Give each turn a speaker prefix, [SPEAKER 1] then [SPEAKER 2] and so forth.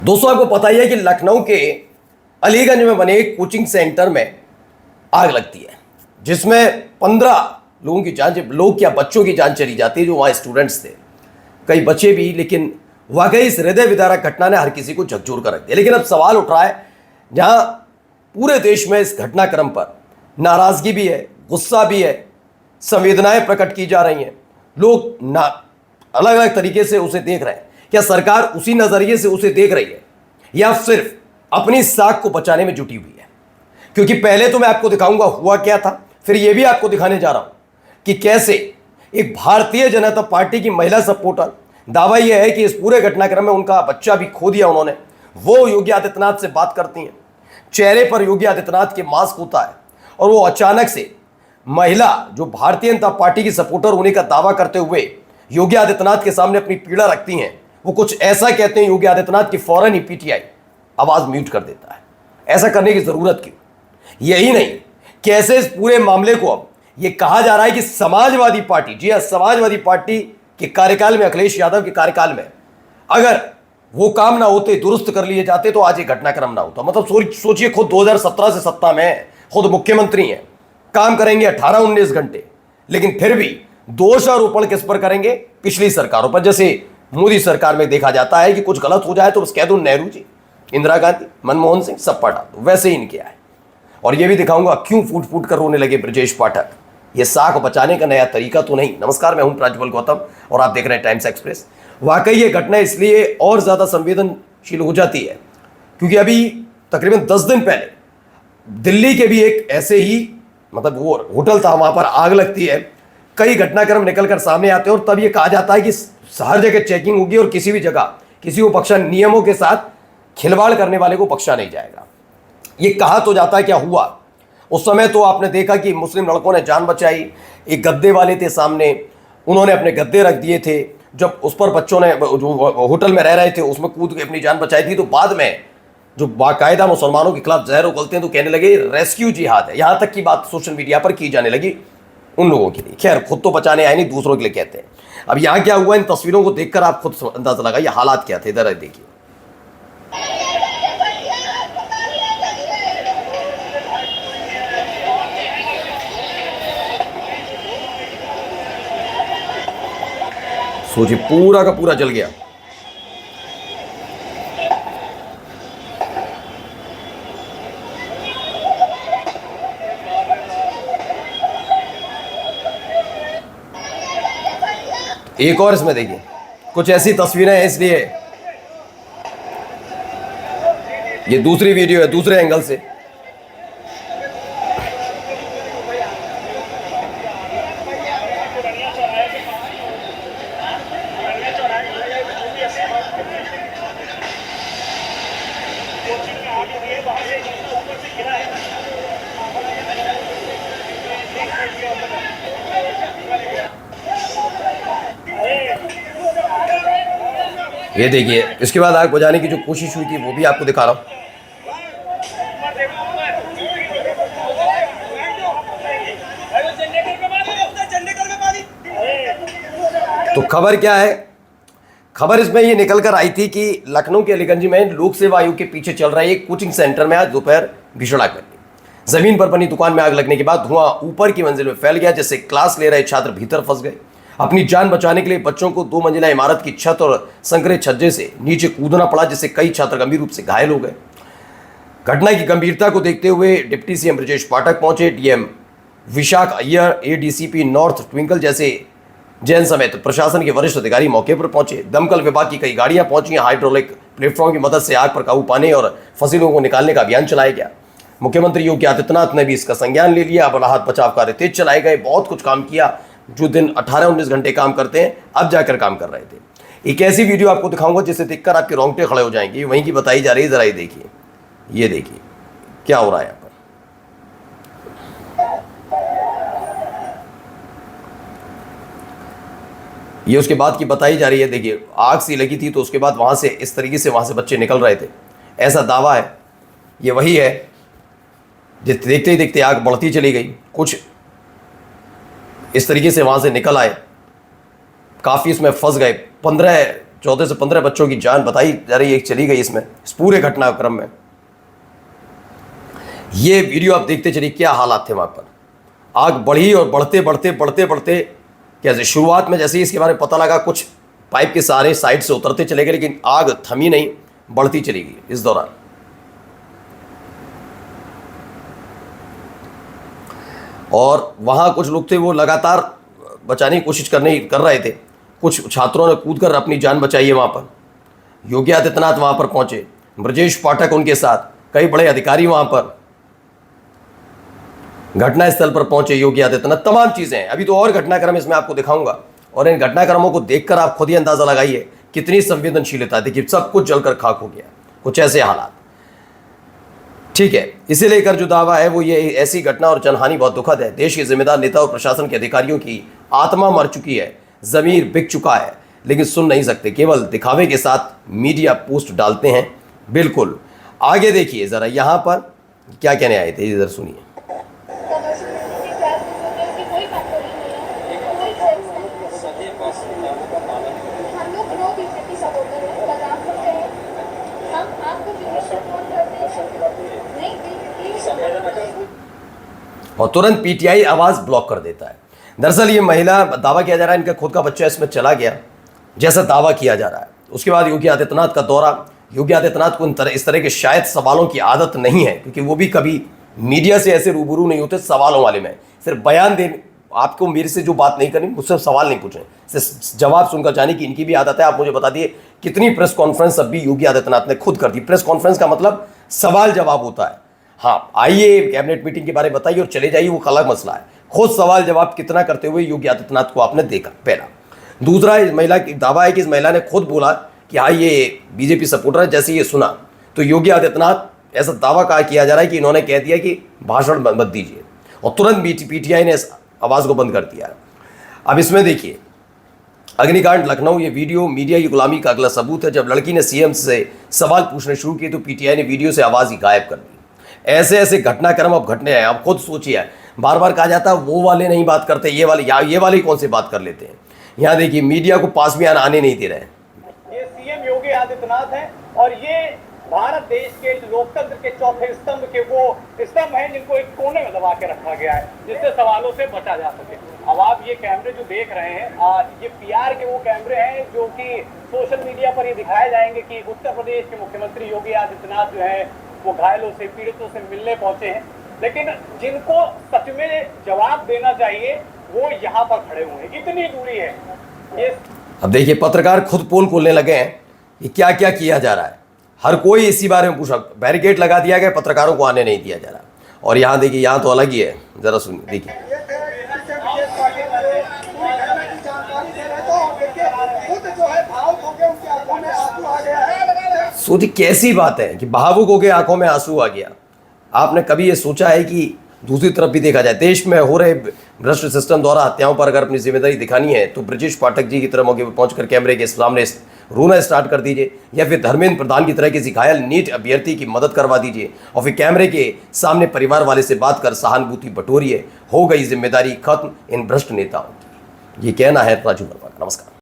[SPEAKER 1] दोस्तों, आपको पता ही है कि लखनऊ के अलीगंज में बने एक कोचिंग सेंटर में आग लगती है, जिसमें 15 लोगों की जान, लोग क्या बच्चों की जान चली जाती है जो वहाँ स्टूडेंट्स थे। कई बच्चे भी, लेकिन वाकई इस हृदय विदारक घटना ने हर किसी को झकझोर कर रख दिया। लेकिन अब सवाल उठ रहा है, जहाँ पूरे देश में इस घटनाक्रम पर नाराजगी भी है, गुस्सा भी है, संवेदनाएं प्रकट की जा रही हैं, लोग ना अलग अलग तरीके से उसे देख रहे हैं। क्या सरकार उसी नजरिए से उसे देख रही है या सिर्फ अपनी साख को बचाने में जुटी हुई है? क्योंकि पहले तो मैं आपको दिखाऊंगा हुआ क्या था, फिर यह भी आपको दिखाने जा रहा हूं कि कैसे एक भारतीय जनता पार्टी की महिला सपोर्टर, दावा यह है कि इस पूरे घटनाक्रम में उनका बच्चा भी खो दिया उन्होंने, वो योगी आदित्यनाथ से बात करती हैं, चेहरे पर योगी आदित्यनाथ के मास्क होता है और वो अचानक से महिला जो भारतीय जनता पार्टी की सपोर्टर होने का दावा करते हुए योगी आदित्यनाथ के सामने अपनी पीड़ा रखती हैं, वो कुछ ऐसा कहते हैं योगी आदित्यनाथ की फौरन ही पीटीआई आवाज म्यूट कर देता है। ऐसा करने की जरूरत क्यों? यही नहीं, कैसे इस पूरे मामले को अब ये कहा जा रहा है कि समाजवादी पार्टी, जी हां, समाजवादी पार्टी के कार्यकाल में, अखिलेश यादव के कार्यकाल में अगर वो काम ना होते, दुरुस्त कर लिए जाते, तो आज ये घटनाक्रम ना होता। मतलब सोचिए, खुद 2017 से सत्ता में, खुद मुख्यमंत्री हैं, काम करेंगे 18-19 घंटे, लेकिन फिर भी दोषारोपण किस पर करेंगे? पिछली सरकारों पर। जैसे मोदी सरकार में देखा जाता है कि कुछ गलत हो जाए तो बस कह दो नेहरू जी, इंदिरा गांधी, मनमोहन सिंह, सब पर डाल दो। वैसे ही इनके आए। और ये भी दिखाऊंगा क्यों फूट फूट कर रोने लगे ब्रजेश पाठक। ये साख बचाने का नया तरीका तो नहीं। नमस्कार, मैं हूं प्रज्वल गौतम और आप देख रहे हैं टाइम्स एक्सप्रेस। वाकई ये घटना इसलिए और ज्यादा संवेदनशील हो जाती है क्योंकि अभी तकरीबन 10 दिन पहले दिल्ली के भी एक ऐसे ही, मतलब वो होटल था, वहां पर आग लगती है। कई घटनाक्रम निकलकर सामने आते हैं और तब ये कहा जाता है कि हर जगह चेकिंग होगी और किसी भी जगह किसी को बख्शा, नियमों के साथ खिलवाड़ करने वाले को बख्शा नहीं जाएगा। ये कहा तो जाता है, क्या हुआ उस समय तो आपने देखा कि मुस्लिम लड़कों ने जान बचाई। एक गद्दे वाले थे सामने, उन्होंने अपने गद्दे रख दिए थे, जब उस पर बच्चों ने जो होटल में रह रहे थे उसमें कूद के अपनी जान बचाई थी। तो बाद में जो बाकायदा मुसलमानों के खिलाफ जहर उगलते हैं तो कहने लगे रेस्क्यू जिहाद है। यहां तक की बात सोशल मीडिया पर की जाने लगी उन लोगों के लिए। खैर, खुद तो बचाने आए नहीं, दूसरों के लिए कहते हैं। अब यहां क्या हुआ, इन तस्वीरों को देखकर आप खुद अंदाजा लगाइए हालात क्या थे। इधर देखिए, सोचिए पूरा का पूरा जल गया। एक और इसमें देखिए, कुछ ऐसी तस्वीरें हैं, इसलिए ये दूसरी वीडियो है दूसरे एंगल से। ये देखिए, इसके बाद आग बुझाने की जो कोशिश हुई थी वो भी आपको दिखा रहा हूं। तो खबर क्या है? खबर इसमें ये निकल कर आई थी कि लखनऊ के अलीगंज में लोक सेवा आयोग के पीछे चल रहा है एक कोचिंग सेंटर में आज दोपहर भीषण आग लगी। जमीन पर बनी दुकान में आग लगने के बाद धुआं ऊपर की मंजिल में फैल गया, जिससे क्लास ले रहे छात्र भीतर फंस गए। अपनी जान बचाने के लिए बच्चों को 2 मंजिला इमारत की छत और संकरे छज्जे से नीचे कूदना पड़ा, जिससे कई छात्र गंभीर रूप से घायल हो गए। घटना की गंभीरता को देखते हुए डिप्टी सीएम ब्रजेश पाठक पहुंचे, DM Vishakh Iyer, ADCP north twinkle Jain समेत प्रशासन के वरिष्ठ अधिकारी मौके पर पहुंचे। दमकल विभाग की कई गाड़ियां पहुंची। हाइड्रोलिक प्लेटफॉर्म की मदद से आग पर काबू पाने और फंसे लोगों को निकालने का अभियान चलाया गया। मुख्यमंत्री योगी आदित्यनाथ ने भी इसका संज्ञान ले लिया। अब राहत बचाव कार्य तेज चलाए गए। बहुत कुछ काम किया, जो दिन 18-19 घंटे काम करते हैं अब जाकर काम कर रहे थे। एक ऐसी वीडियो आपको दिखाऊंगा जिसे देखकर आपके रोंगटे खड़े हो जाएंगे, वहीं की बताई जा रही है। जरा ये देखिए, ये देखिए क्या हो रहा है यहाँ पर। ये उसके बाद की बताई जा रही है। देखिए, आग सी लगी थी तो उसके बाद वहां से इस तरीके से वहां से बच्चे निकल रहे थे, ऐसा दावा है। ये वही है, जिस देखते ही देखते आग बढ़ती चली गई। कुछ इस तरीके से वहां से निकल आए, काफ़ी इसमें फंस गए। 15 14 से 15 बच्चों की जान बताई जा रही है चली गई इसमें, इस पूरे घटनाक्रम में। ये वीडियो आप देखते चलिए क्या हालात थे वहां पर। आग बढ़ी और बढ़ते बढ़ते बढ़ते बढ़ते कैसे शुरुआत में जैसे ही इसके बारे में पता लगा कुछ पाइप के सहारे साइड से उतरते चले गए, लेकिन आग थमी नहीं, बढ़ती चली गई इस दौरान। और वहां कुछ लोग थे वो लगातार बचाने की कोशिश कर रहे थे। कुछ छात्रों ने कूदकर अपनी जान बचाई है वहां पर। योगी आदित्यनाथ वहां पर पहुंचे, ब्रजेश पाठक उनके साथ, कई बड़े अधिकारी वहां पर घटनास्थल पर पहुंचे योगी आदित्यनाथ। तमाम चीजें अभी तो और घटनाक्रम इसमें आपको दिखाऊंगा, और इन घटनाक्रमों को देखकर आप खुद ही अंदाजा लगाइए कितनी संवेदनशीलता थी कि सब कुछ जलकर खाक हो गया, कुछ ऐसे हालात। ठीक है, इसे लेकर जो दावा है वो ये ऐसी घटना और जनहानि बहुत दुखद है। देश के जिम्मेदार नेता और प्रशासन के अधिकारियों की आत्मा मर चुकी है, जमीर बिक चुका है, लेकिन सुन नहीं सकते, केवल दिखावे के साथ मीडिया पोस्ट डालते हैं। बिल्कुल आगे देखिए जरा यहाँ पर क्या कहने आए थे, इधर सुनिए। और तुरंत पीटीआई आवाज ब्लॉक कर देता है। दरअसल ये महिला, दावा किया जा रहा है इनका खुद का बच्चा इसमें चला गया, जैसा दावा किया जा रहा है। उसके बाद योगी आदित्यनाथ का दौरा। योगी आदित्यनाथ को इस तरह के शायद सवालों की आदत नहीं है, क्योंकि वो भी कभी मीडिया से ऐसे रूबरू नहीं होते सवालों वाले में। सिर्फ बयान दे, आपको मेरे से जो बात नहीं करनी, मुझसे सवाल नहीं पूछे, सिर्फ जवाब सुनकर जाने की इनकी भी आदत है। आप मुझे बता दिए कितनी प्रेस कॉन्फ्रेंस अब भी योगी आदित्यनाथ ने खुद कर दी। प्रेस कॉन्फ्रेंस का मतलब सवाल जवाब होता है। हाँ, आइए कैबिनेट मीटिंग के बारे में बताइए और चले जाइए, वो अलग मसला है। खुद सवाल जवाब कितना करते हुए योगी आदित्यनाथ को आपने देखा, पहला। दूसरा, इस महिला की दावा है कि इस महिला ने खुद बोला कि हाँ ये बीजेपी सपोर्टर है। जैसे ये सुना तो योगी आदित्यनाथ ऐसा दावा किया जा रहा है कि इन्होंने कह दिया कि भाषण मत दीजिए, और तुरंत पीटीआई ने इस आवाज़ को बंद कर दिया। अब इसमें देखिए, अग्निकांड लखनऊ, ये वीडियो मीडिया की गुलामी का अगला सबूत है। जब लड़की ने सीएम से सवाल पूछने शुरू किए तो पीटीआई ने वीडियो से आवाज़ ही गायब कर दी। ऐसे ऐसे घटनाक्रम अब घटने हैं। अब खुद सोचिए, बार बार कहा जाता है वो वाले नहीं बात करते, ये वाले कौन से बात कर लेते हैं। यहाँ देखिए मीडिया को पास भी आने नहीं दे रहे हैं।
[SPEAKER 2] ये सीएम योगी आदित्यनाथ है, और ये भारत देश के लोकतंत्र के चौथे स्तंभ के वो स्तंभ हैं जिनको एक कोने में दबा के रखा गया है, जिससे सवालों से बचा जा सके। अब आप ये कैमरे जो देख रहे हैं, ये पीआर के वो कैमरे हैं जो कि सोशल मीडिया पर ये दिखाए जाएंगे कि उत्तर प्रदेश के मुख्यमंत्री योगी आदित्यनाथ जो है वो घायलों से, पीड़ितों से मिलने पहुंचे हैं। लेकिन जिनको सच में जवाब देना चाहिए वो यहाँ पर खड़े हुए हैं, इतनी दूरी है ये।
[SPEAKER 1] अब देखिए पत्रकार खुद पोल खोलने लगे हैं कि क्या क्या किया जा रहा है। हर कोई इसी बारे में पूछा, बैरिकेड लगा दिया गया, पत्रकारों को आने नहीं दिया जा रहा। और यहाँ देखिए, यहाँ तो अलग ही है, जरा सुनिए, देखिए। सोचिए कैसी बात है कि भावुक हो गए, आंखों में आंसू आ गया। आपने कभी ये सोचा है कि दूसरी तरफ भी देखा जाए, देश में हो रहे भ्रष्ट सिस्टम द्वारा हत्याओं पर अगर अपनी जिम्मेदारी दिखानी है तो ब्रजेश पाठक जी की तरह मौके पर पहुंचकर कैमरे के सामने रोना स्टार्ट कर दीजिए, या फिर धर्मेंद्र प्रधान की तरह किसी घायल नीट अभ्यर्थी की मदद करवा दीजिए, और फिर कैमरे के सामने परिवार वाले से बात कर सहानुभूति बटोरिए। हो गई जिम्मेदारी खत्म इन भ्रष्ट नेताओं की। ये कहना है राजू वर्मा का। नमस्कार।